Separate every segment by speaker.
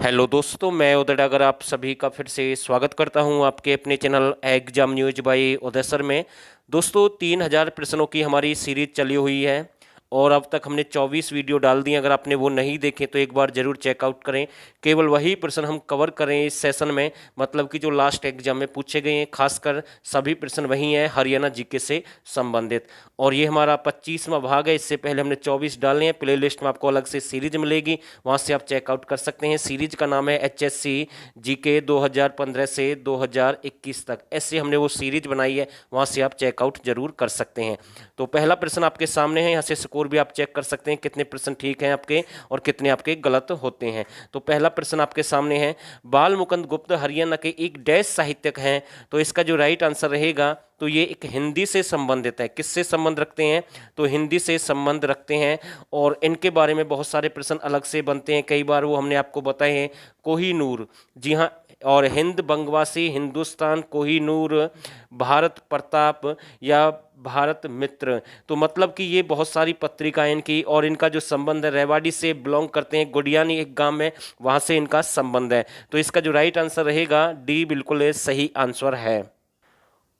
Speaker 1: Hello दोस्तों, मैं उदय डागर आप सभी का फिर से स्वागत करता हूं आपके अपने चैनल एग्जाम न्यूज बाय उदय सर में। दोस्तों 3000 प्रश्नों की हमारी सीरीज चली हुई है और अब तक हमने 24 वीडियो डाल दी। अगर आपने वो नहीं देखे तो एक बार जरूर चेकआउट करें। केवल वही प्रश्न हम कवर करें इस सेशन में, मतलब कि जो लास्ट एग्जाम में पूछे गए हैं, खासकर सभी प्रश्न वही हैं हरियाणा जीके से संबंधित। और ये हमारा 25वां भाग है। इससे पहले हमने 24 डाले हैं। प्ले लिस्ट में आपको अलग से सीरीज मिलेगी, वहाँ से आप चेकआउट कर सकते हैं। सीरीज का नाम है HSC जीके 2015 से 2021 तक, ऐसे हमने वो सीरीज बनाई है, वहाँ से आप चेकआउट जरूर कर सकते हैं। तो पहला प्रश्न आपके सामने है, यहाँ से स्कोर भी आप चेक कर सकते हैं कितने प्रश्न ठीक हैं आपके और कितने आपके गलत होते हैं। तो पहला प्रश्न आपके सामने है, बाल मुकुंद गुप्त हरियाणा के एक डैश साहित्यक हैं। तो इसका जो राइट आंसर रहेगा, तो ये एक हिंदी से संबंधित है। किससे संबंध रखते हैं? तो हिंदी से संबंध रखते हैं। और इनके बारे में बहुत सारे प्रश्न अलग से बनते हैं, कई बार वो हमने आपको बताए हैं। कोहिनूर, जी हाँ, और हिंद बंगवासी, हिंदुस्तान, कोहिनूर, भारत प्रताप या भारत मित्र। तो मतलब कि ये बहुत सारी पत्रिकाएं इनकी, और इनका जो संबंध है रेवाड़ी से बिलोंग करते हैं, गुडियानी एक गांव में, वहां से इनका संबंध है। तो इसका जो राइट आंसर रहेगा डी बिल्कुल सही आंसर है।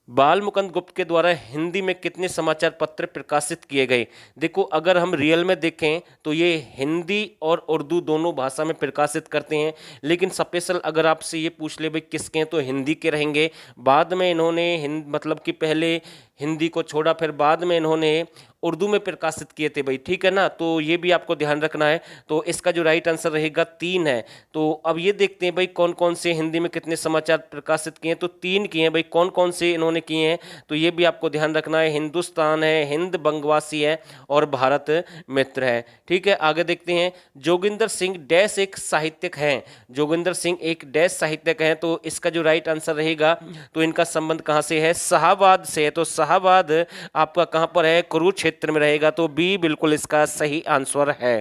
Speaker 1: बाल मुकुंद गुप्त के द्वारा हिंदी में कितने समाचार पत्र प्रकाशित किए गए? देखो, अगर हम रियल में देखें तो ये हिंदी और उर्दू दोनों भाषा में प्रकाशित करते हैं। लेकिन स्पेशल अगर आपसे ये पूछ ले भाई किसके हैं, तो हिंदी के रहेंगे। बाद में इन्होंने मतलब कि पहले हिंदी को छोड़ा, फिर बाद में इन्होंने उर्दू में प्रकाशित किए थे भाई, ठीक है ना। तो ये भी आपको ध्यान रखना है। तो इसका जो राइट आंसर रहेगा 3 है। तो अब ये देखते हैं भाई कौन कौन से हिंदी में कितने समाचार प्रकाशित किए हैं। तो 3 किए हैं भाई। कौन कौन से इन्होंने किए हैं, तो ये भी आपको ध्यान रखना है। हिंदुस्तान है, हिंद बंगवासी है और भारत मित्र है। ठीक है, आगे देखते हैं। जोगिंदर सिंह डैश एक साहित्यक हैं। जोगिंदर सिंह एक डैश साहित्यक हैं। तो इसका जो राइट आंसर रहेगा, तो इनका संबंध कहाँ से है? शाहबाद से है। तो शाहबाद आपका कहाँ पर है? कुरुक्षेत्र में रहेगा। तो बी बिल्कुल इसका सही आंसर है।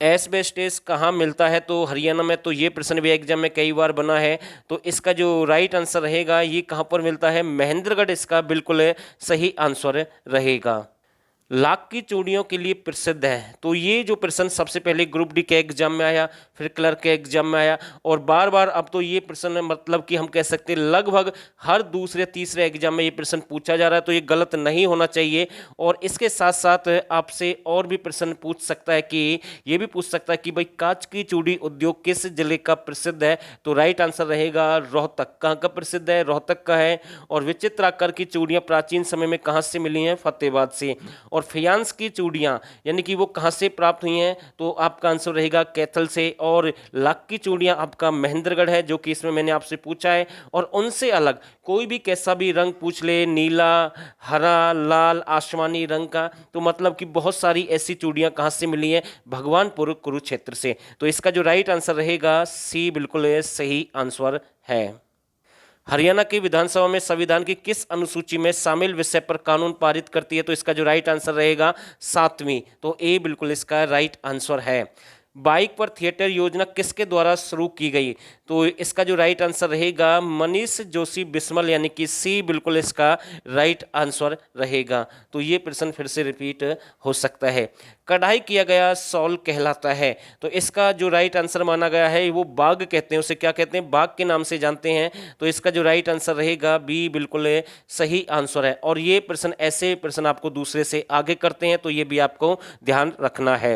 Speaker 1: एस्बेस्टस कहाँ मिलता है? तो हरियाणा में। तो ये प्रश्न भी एग्जाम में कई बार बना है। तो इसका जो राइट आंसर रहेगा, ये कहाँ पर मिलता है? महेंद्रगढ़ इसका बिल्कुल सही आंसर रहेगा। लाख की चूड़ियों के लिए प्रसिद्ध है। तो ये जो प्रश्न सबसे पहले ग्रुप डी के एग्जाम में आया, फिर क्लर्क के एग्जाम में आया, और बार बार अब तो ये प्रश्न मतलब कि हम कह सकते हैं लगभग हर दूसरे तीसरे एग्जाम में ये प्रश्न पूछा जा रहा है। तो ये गलत नहीं होना चाहिए। और इसके साथ साथ आपसे और भी प्रश्न पूछ सकता है कि ये भी पूछ सकता है कि भाई कांच की चूड़ी उद्योग किस जिले का प्रसिद्ध है? तो राइट आंसर रहेगा रोहतक। कहाँ का प्रसिद्ध है? रोहतक का है। और विचित्र आकार की चूड़ियाँ प्राचीन समय में कहाँ से मिली हैं? फतेहाबाद से। और फियांस की चूड़ियाँ यानी कि वो कहाँ से प्राप्त हुई हैं? तो आपका आंसर रहेगा कैथल से। और लाख की चूड़ियाँ आपका महेंद्रगढ़ है, जो कि इसमें मैंने आपसे पूछा है। और उनसे अलग कोई भी कैसा भी रंग पूछ ले, नीला, हरा, लाल, आसमानी रंग का, तो मतलब कि बहुत सारी ऐसी चूड़ियाँ कहाँ से मिली हैं? भगवानपुर कुरुक्षेत्र से। तो इसका जो राइट आंसर रहेगा सी बिल्कुल सही आंसर है। हरियाणा की विधानसभा में संविधान की किस अनुसूची में शामिल विषय पर कानून पारित करती है? तो इसका जो राइट आंसर रहेगा 7वीं। तो ए बिल्कुल इसका राइट आंसर है। बाइक पर थिएटर योजना किसके द्वारा शुरू की गई? तो इसका जो राइट आंसर रहेगा मनीष जोशी बिस्मल, यानी कि सी बिल्कुल इसका राइट आंसर रहेगा। तो ये प्रश्न फिर से रिपीट हो सकता है। कढ़ाई किया गया शॉल कहलाता है। तो इसका जो राइट आंसर माना गया है, वो बाग कहते हैं, उसे क्या कहते हैं? बाग के नाम से जानते हैं। तो इसका जो राइट आंसर रहेगा बी बिल्कुल सही आंसर है। और ये प्रश्न ऐसे प्रश्न आपको दूसरे से आगे करते हैं, तो ये भी आपको ध्यान रखना है।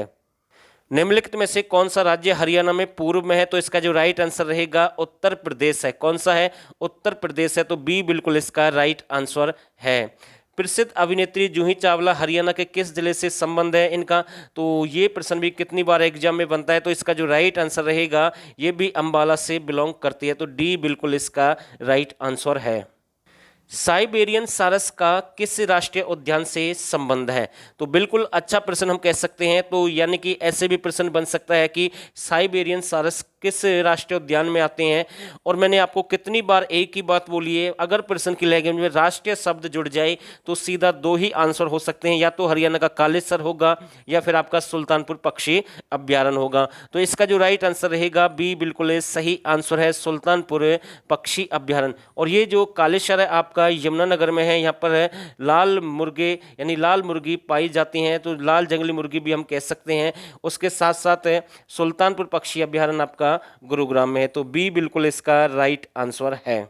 Speaker 1: निम्नलिखित में से कौन सा राज्य हरियाणा में पूर्व में है? तो इसका जो राइट आंसर रहेगा उत्तर प्रदेश है। कौन सा है? उत्तर प्रदेश है। तो बी बिल्कुल इसका राइट आंसर है। प्रसिद्ध अभिनेत्री जूही चावला हरियाणा के किस जिले से संबंध है इनका? तो ये प्रश्न भी कितनी बार एग्जाम में बनता है। तो इसका जो राइट आंसर रहेगा, ये भी अंबाला से बिलोंग करती है। तो डी बिल्कुल इसका राइट आंसर है। साइबेरियन सारस का किस राष्ट्रीय उद्यान से संबंध है? तो बिल्कुल अच्छा प्रश्न हम कह सकते हैं। तो यानी कि ऐसे भी प्रश्न बन सकता है कि साइबेरियन सारस किस राष्ट्रीय उद्यान में आते हैं। और मैंने आपको कितनी बार एक ही बात बोली है, अगर प्रश्न की लैंग्वेज में राष्ट्रीय शब्द जुड़ जाए तो सीधा 2 ही आंसर हो सकते हैं, या तो हरियाणा का कालेसर होगा या फिर आपका सुल्तानपुर पक्षी अभ्यारण्य होगा। तो इसका जो राइट आंसर रहेगा बी बिल्कुल सही आंसर है, सुल्तानपुर पक्षी अभ्यारण्य। और ये जो कालेसर है आपका यमुनानगर में है। यहाँ पर है लाल मुर्गे यानी लाल मुर्गी पाई जाती हैं, तो लाल जंगली मुर्गी भी हम कह सकते हैं। उसके साथ साथ सुल्तानपुर पक्षी अभ्यारण्य आपका आपका गुरुग्राम में है, तो बी बिल्कुल इसका राइट आंसर है।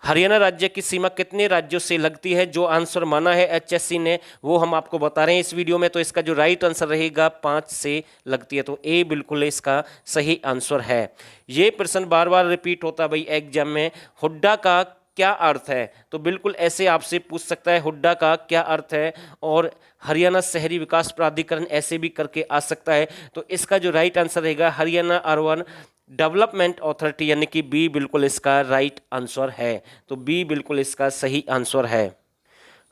Speaker 1: हरियाणा राज्य की सीमा कितने राज्यों से लगती है, जो आंसर माना है एचएससी ने वो हम आपको बता रहे हैं इस वीडियो में। तो इसका जो राइट आंसर रहेगा 5 से लगती है, तो ए बिल्कुल इसका सही आंसर है। ये प्रश्न बार बार रिपीट होता है भाई एग्जाम में, हुड्डा का क्या अर्थ है, तो बिल्कुल ऐसे आपसे पूछ सकता है हुड्डा का क्या अर्थ है, और हरियाणा शहरी विकास प्राधिकरण ऐसे भी करके आ सकता है। तो इसका जो राइट आंसर रहेगा हरियाणा अर्बन डेवलपमेंट अथॉरिटी, यानी कि बी बिल्कुल इसका राइट आंसर है। तो बी बिल्कुल इसका सही आंसर है।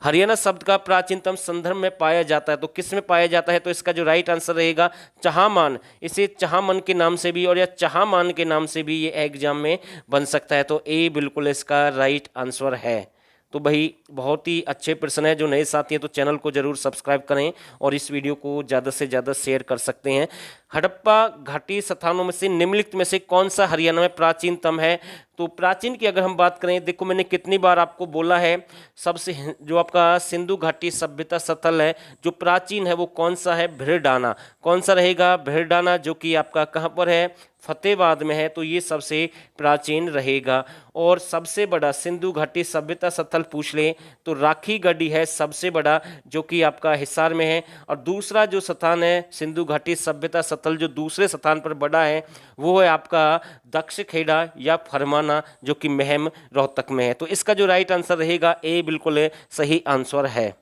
Speaker 1: हरियाणा शब्द का प्राचीनतम संदर्भ में पाया जाता है, तो किस में पाया जाता है, तो इसका जो राइट आंसर रहेगा चहामान। इसे चहामन के नाम से भी और या चहामान के नाम से भी ये एग्जाम में बन सकता है, तो ए बिल्कुल इसका राइट आंसर है। तो भाई बहुत ही अच्छे प्रश्न है। जो नए साथी हैं तो चैनल को जरूर सब्सक्राइब करें और इस वीडियो को ज़्यादा से ज़्यादा शेयर कर सकते हैं। हड़प्पा घाटी स्थानों में से निम्नलिखित में से कौन सा हरियाणा में प्राचीनतम है, तो प्राचीन की अगर हम बात करें, देखो मैंने कितनी बार आपको बोला है, सबसे जो आपका सिंधु घाटी सभ्यता स्थल है जो प्राचीन है वो कौन सा है, भिड़डाना। कौन सा रहेगा, भिड़डाना, जो कि आपका कहाँ पर है, फतेहाबाद में है, तो ये सबसे प्राचीन रहेगा। और सबसे बड़ा सिंधु घाटी सभ्यता स्थल पूछ ले तो राखी गढ़ी है सबसे बड़ा, जो कि आपका हिसार में है। और दूसरा जो स्थान है सिंधु घाटी सभ्यता स्थल जो दूसरे स्थान पर बड़ा है वो है आपका दक्ष खेड़ा या फरमाना, जो कि महम रोहतक में है। तो इसका जो राइट आंसर रहेगा ए बिल्कुल सही आंसर है।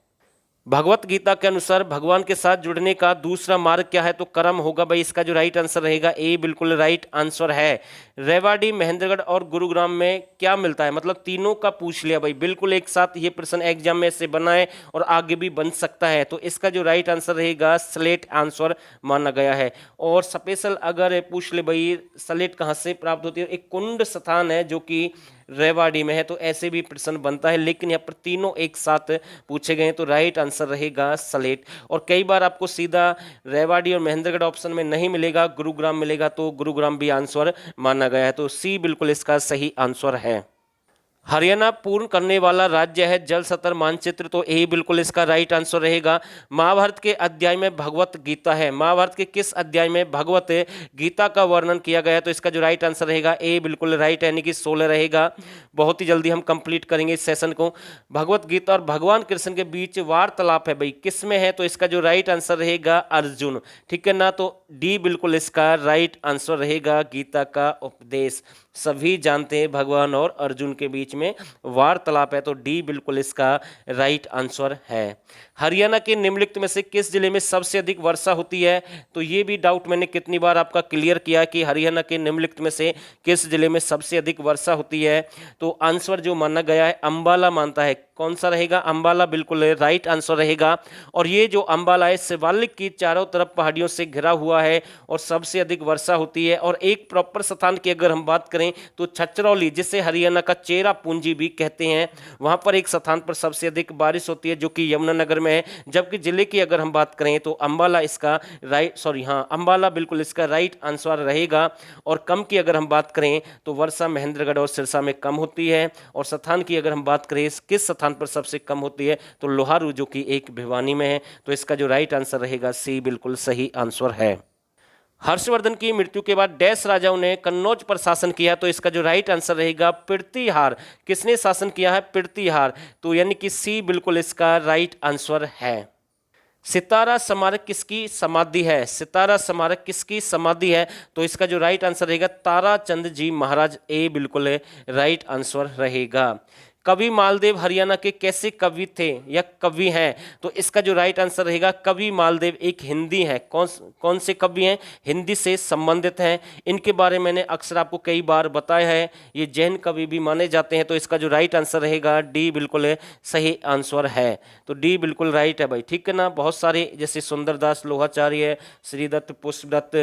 Speaker 1: भगवत गीता के अनुसार भगवान के साथ जुड़ने का दूसरा मार्ग क्या है, तो कर्म होगा भाई। इसका जो राइट आंसर रहेगा ए बिल्कुल राइट आंसर है। रेवाड़ी, महेंद्रगढ़ और गुरुग्राम में क्या मिलता है, मतलब तीनों का पूछ लिया भाई, बिल्कुल एक साथ ये प्रश्न एग्जाम में से बना है और आगे भी बन सकता है। तो इसका जो राइट आंसर रहेगा स्लेट आंसर माना गया है। और स्पेशल अगर पूछ ले भाई स्लेट कहाँ से प्राप्त होती है, एक कुंड स्थान है जो कि रेवाड़ी में है, तो ऐसे भी प्रश्न बनता है। लेकिन यहाँ पर तीनों एक साथ पूछे गए हैं, तो राइट आंसर रहेगा स्लेट। और कई बार आपको सीधा रेवाड़ी और महेंद्रगढ़ ऑप्शन में नहीं मिलेगा, गुरुग्राम मिलेगा, तो गुरुग्राम भी आंसर माना गया है। तो सी बिल्कुल इसका सही आंसर है। हरियाणा पूर्ण करने वाला राज्य है जल स्तर मानचित्र, तो ए बिल्कुल इसका राइट आंसर रहेगा। महाभारत के अध्याय में भगवत गीता है, महाभारत के किस अध्याय में भगवत गीता का वर्णन किया गया है, तो इसका जो राइट आंसर रहेगा ए बिल्कुल राइट, यानी कि 16 रहेगा। बहुत ही जल्दी हम कंप्लीट करेंगे इस सेशन को। भगवत गीता और भगवान कृष्ण के बीच वार्तालाप है भाई किस में है, तो इसका जो राइट आंसर रहेगा अर्जुन, ठीक है ना। तो डी बिल्कुल इसका राइट आंसर रहेगा। गीता का उपदेश सभी जानते हैं भगवान और अर्जुन के बीच में वार्तालाप है, तो डी बिल्कुल इसका राइट आंसर है। हरियाणा के निम्नलिखित में से किस जिले में सबसे अधिक वर्षा होती है, तो ये भी डाउट मैंने कितनी बार आपका क्लियर किया कि हरियाणा के निम्नलिखित में से किस जिले में सबसे अधिक वर्षा होती है। तो आंसर जो माना गया है अंबाला मानता है। कौन सा रहेगा, अंबाला बिल्कुल राइट आंसर रहेगा। और ये जो अंबाला है शिवालिक की चारों तरफ पहाड़ियों से घिरा हुआ है और सबसे अधिक वर्षा होती है। और एक प्रॉपर स्थान की अगर हम बात करें तो छछरौली, जिसे हरियाणा का चेरा पूंजी भी कहते हैं, वहां पर एक स्थान पर सबसे अधिक बारिश होती है जो कि यमुनानगर में है। जबकि जिले की अगर हम बात करें तो अंबाला इसका अंबाला बिल्कुल इसका राइट आंसर रहेगा। और कम की अगर हम बात करें तो वर्षा महेंद्रगढ़ और सिरसा में कम होती है। और स्थान की अगर हम बात करें किस स्थान पर सबसे कम होती है, तो लोहारू, जो कि एक भिवानी में है। तो इसका जो राइट आंसर रहेगा सी बिल्कुल सही आंसर है। हर्षवर्धन की मृत्यु के बाद डैश राजाओं ने कन्नौज पर शासन किया, तो इसका जो राइट आंसर रहेगा प्रतिहार। किसने शासन किया है, प्रतिहार, तो यानी कि सी बिल्कुल इसका राइट आंसर है। सितारा स्मारक किसकी समाधि है, सितारा स्मारक किसकी समाधि है, तो इसका जो राइट आंसर रहेगा ताराचंद जी महाराज, ए बिल्कुल राइट आंसर रहेगा। कवि मालदेव हरियाणा के कैसे कवि थे या कवि हैं, तो इसका जो राइट आंसर रहेगा कवि मालदेव एक हिंदी है। कौन से कवि हैं, हिंदी से संबंधित हैं। इनके बारे में मैंने अक्सर आपको कई बार बताया है, ये जैन कवि भी माने जाते हैं। तो इसका जो राइट आंसर रहेगा डी बिल्कुल सही आंसर है। तो डी बिल्कुल राइट है भाई, ठीक है ना। बहुत सारे जैसे सुंदरदास लोहाचार्य, श्रीदत्त, पुष्पदत्त,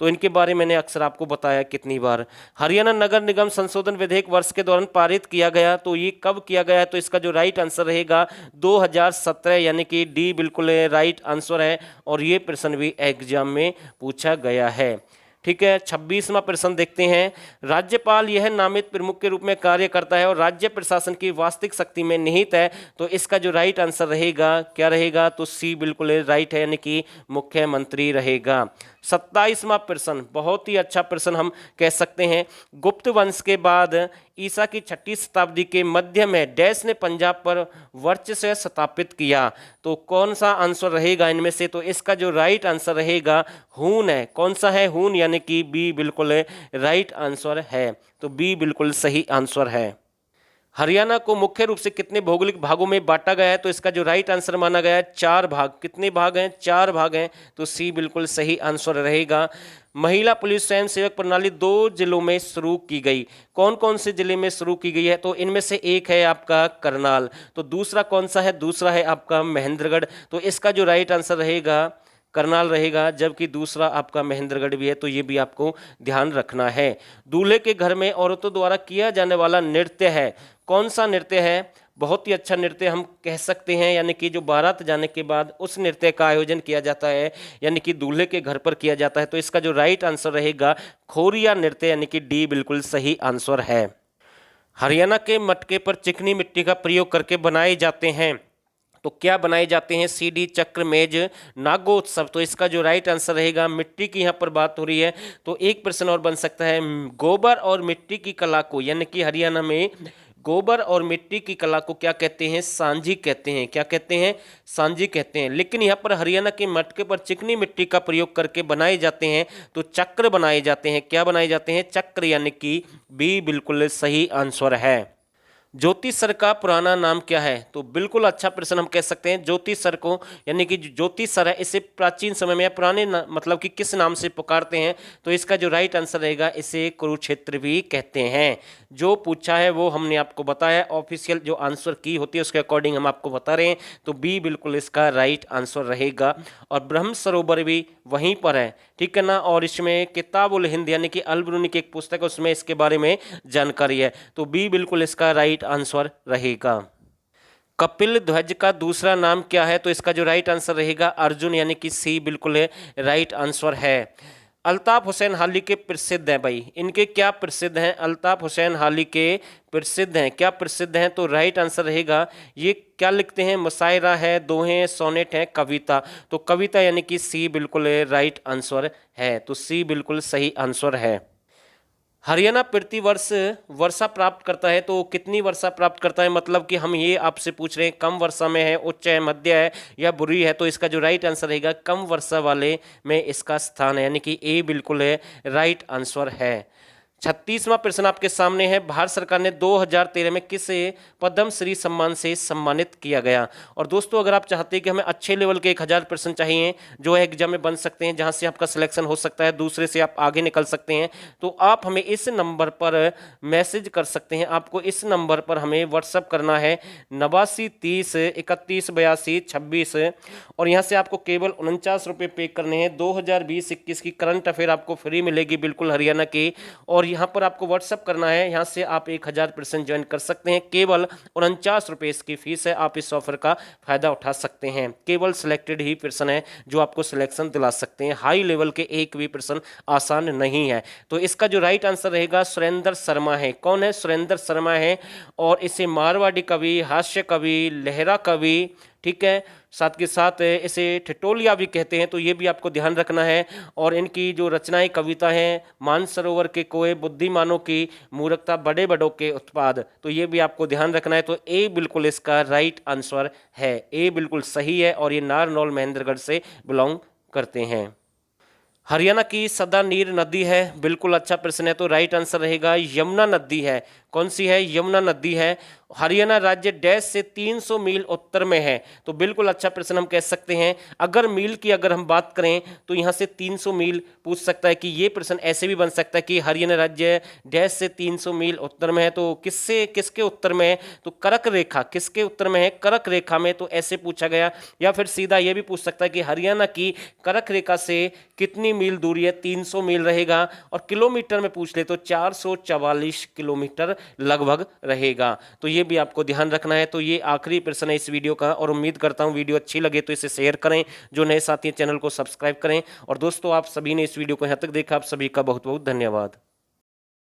Speaker 1: तो इनके बारे में मैंने अक्सर आपको बताया कितनी बार। हरियाणा नगर निगम संशोधन विधेयक वर्ष के दौरान पारित किया गया, तो ये कब किया गया है, तो इसका जो राइट आंसर रहेगा 2017, यानी कि डी बिल्कुल राइट आंसर है। और ये प्रश्न भी एग्जाम में पूछा गया है, ठीक है। 26वां प्रश्न देखते हैं। राज्यपाल यह नामित प्रमुख के रूप में कार्य करता है और राज्य प्रशासन की वास्तविक शक्ति में निहित है, तो इसका जो राइट आंसर रहेगा क्या रहेगा, तो सी बिल्कुल राइट है, यानी कि मुख्यमंत्री रहेगा। 27वां प्रश्न, बहुत ही अच्छा प्रश्न हम कह सकते हैं। गुप्त वंश के बाद ईसा की 6ठी शताब्दी के मध्य में डैश ने पंजाब पर वर्चस्व स्थापित किया। तो कौन सा आंसर रहेगा इनमें से? तो इसका जो राइट आंसर रहेगा हून है। कौन सा है? हून, यानी कि बी बिल्कुल राइट आंसर है। तो बी बिल्कुल सही आंसर है। हरियाणा को मुख्य रूप से कितने भौगोलिक भागों में बांटा गया है? तो इसका जो राइट आंसर माना गया है 4 भाग। कितने भाग हैं? 4 भाग हैं। तो सी बिल्कुल सही आंसर रहेगा। महिला पुलिस स्वयं सेवक प्रणाली 2 जिलों में शुरू की गई। कौन कौन से जिले में शुरू की गई है? तो इनमें से एक है आपका करनाल। तो दूसरा कौन सा है? दूसरा है आपका महेंद्रगढ़। तो इसका जो राइट आंसर रहेगा करनाल रहेगा, जबकि दूसरा आपका महेंद्रगढ़ भी है। तो ये भी आपको ध्यान रखना है। दूल्हे के घर में औरतों द्वारा किया जाने वाला नृत्य है, कौन सा नृत्य है? बहुत ही अच्छा नृत्य हम कह सकते हैं, यानी कि जो बारात जाने के बाद उस नृत्य का आयोजन किया जाता है, यानी कि दूल्हे के घर पर किया जाता है। तो इसका जो राइट आंसर रहेगा खोरिया नृत्य, यानी कि डी बिल्कुल सही आंसर है। हरियाणा के मटके पर चिकनी मिट्टी का प्रयोग करके बनाए जाते हैं। तो क्या बनाए जाते हैं? सीढ़ी, चक्र, मेज, नागोत्सव। तो इसका जो राइट आंसर रहेगा, मिट्टी की यहाँ पर बात हो रही है तो एक प्रश्न और बन सकता है। गोबर और मिट्टी की कला को, यानी कि हरियाणा में गोबर और मिट्टी की कला को क्या कहते हैं? सांझी कहते हैं। क्या कहते हैं? सांझी कहते हैं। लेकिन यहाँ पर हरियाणा के मटके पर चिकनी मिट्टी का प्रयोग करके बनाए जाते हैं तो चक्र बनाए जाते हैं। क्या बनाए जाते हैं? चक्र, यानी कि बी बिल्कुल सही आंसर है। ज्योति सर का पुराना नाम क्या है? तो बिल्कुल अच्छा प्रश्न हम कह सकते हैं। ज्योति सर को, यानी कि ज्योति सर है, इसे प्राचीन समय में पुराने मतलब कि किस नाम से पुकारते हैं? तो इसका जो राइट आंसर रहेगा, इसे कुरुक्षेत्र भी कहते हैं। जो पूछा है वो हमने आपको बताया, ऑफिशियल जो आंसर की होती है उसके अकॉर्डिंग हम आपको बता रहे हैं। तो बी बिल्कुल इसका राइट आंसर रहेगा। और ब्रह्म सरोवर भी वहीं पर है, ठीक है ना। और इसमें किताबुल हिंद, यानी कि अल बरूनी की एक पुस्तक है, उसमें इसके बारे में जानकारी है। तो बी बिल्कुल इसका राइट आंसर रहेगा। कपिल ध्वज का दूसरा नाम क्या है? तो इसका जो राइट आंसर रहेगा अर्जुन, यानी कि सी बिल्कुल राइट आंसर है। अल्ताफ हुसैन हाली के प्रसिद्ध हैं भाई, इनके क्या प्रसिद्ध हैं? अल्ताफ हुसैन हाली के प्रसिद्ध हैं, क्या प्रसिद्ध हैं? तो राइट आंसर रहेगा, ये क्या लिखते हैं? मुशायरा है, दोहे, सोनेट है, कविता। तो कविता, यानी कि सी बिल्कुल राइट आंसर है। तो सी बिल्कुल सही आंसर है। हरियाणा प्रति वर्ष वर्षा प्राप्त करता है, तो कितनी वर्षा प्राप्त करता है? मतलब कि हम ये आपसे पूछ रहे हैं कम वर्षा में है, उच्च है, मध्य है या बुरी है? तो इसका जो राइट आंसर रहेगा कम वर्षा वाले में इसका स्थान है, यानी कि ए बिल्कुल है राइट आंसर है। 36वां प्रश्न आपके सामने है। भारत सरकार ने 2013 में किसे पद्म श्री सम्मान से सम्मानित किया गया? और दोस्तों, अगर आप चाहते हैं कि हमें अच्छे लेवल के 1000 प्रश्न चाहिए जो एग्जाम में बन सकते हैं, जहां से आपका सिलेक्शन हो सकता है, दूसरे से आप आगे निकल सकते हैं, तो आप हमें इस नंबर पर मैसेज कर सकते हैं। आपको इस नंबर पर हमें व्हाट्सअप करना है 89 30 31 82 26, और यहाँ से आपको केवल 49 रुपये पे करने हैं। 2020-21 की करंट अफेयर आपको फ्री मिलेगी बिल्कुल हरियाणा की, और यहाँ पर आपको व्हाट्सअप करना है। यहाँ से आप 1000% ज्वाइन कर सकते हैं। केवल 49 रुपये इसकी फीस है। आप इस ऑफर का फायदा उठा सकते हैं। केवल सिलेक्टेड ही पर्सन है जो आपको सिलेक्शन दिला सकते हैं। हाई लेवल के एक भी पर्सन आसान नहीं है। तो इसका जो राइट आंसर रहेगा सुरेंद्र शर्मा है। कौन है? सुरेंद्र शर्मा है। और इसे मारवाड़ी कवि, हास्य कवि, लहरा कवि, ठीक है, साथ के साथ इसे ठिठोलिया भी कहते हैं। तो ये भी आपको ध्यान रखना है। और इनकी जो रचनाएं, कविता हैं, मानसरोवर के कोए, बुद्धिमानों की मूर्खता, बड़े बड़ों के उत्पाद, तो ये भी आपको ध्यान रखना है। तो ए बिल्कुल इसका राइट आंसर है। ए बिल्कुल सही है। और ये नारनौल महेंद्रगढ़ से बिलोंग करते हैं। हरियाणा की सदा नीर नदी है, बिल्कुल अच्छा प्रश्न है। तो राइट आंसर रहेगा यमुना नदी है। कौन सी है? यमुना नदी है। हरियाणा राज्य डैश से 300 मील उत्तर में है। तो बिल्कुल अच्छा प्रश्न हम कह सकते हैं। अगर मील की अगर हम बात करें तो यहाँ से 300 मील पूछ सकता है कि ये प्रश्न ऐसे भी बन सकता है कि हरियाणा राज्य डैश से 300 मील उत्तर में है। तो किससे, किसके उत्तर में है? तो कर्क रेखा, किसके उत्तर में है? कर्क रेखा में। तो ऐसे पूछा गया। या फिर सीधा ये भी पूछ सकता है कि हरियाणा की कर्क रेखा से कितनी मील दूरी है? 300 मील रहेगा। और किलोमीटर में पूछ ले तो 444 किलोमीटर लगभग रहेगा। तो ये भी आपको ध्यान रखना है। तो ये आखिरी प्रश्न है इस वीडियो का, और उम्मीद करता हूँ वीडियो अच्छी लगे तो इसे शेयर करें। जो नए साथी चैनल को सब्सक्राइब करें। और दोस्तों, आप सभी ने इस वीडियो को यहाँ तक देखा, आप सभी का बहुत बहुत धन्यवाद।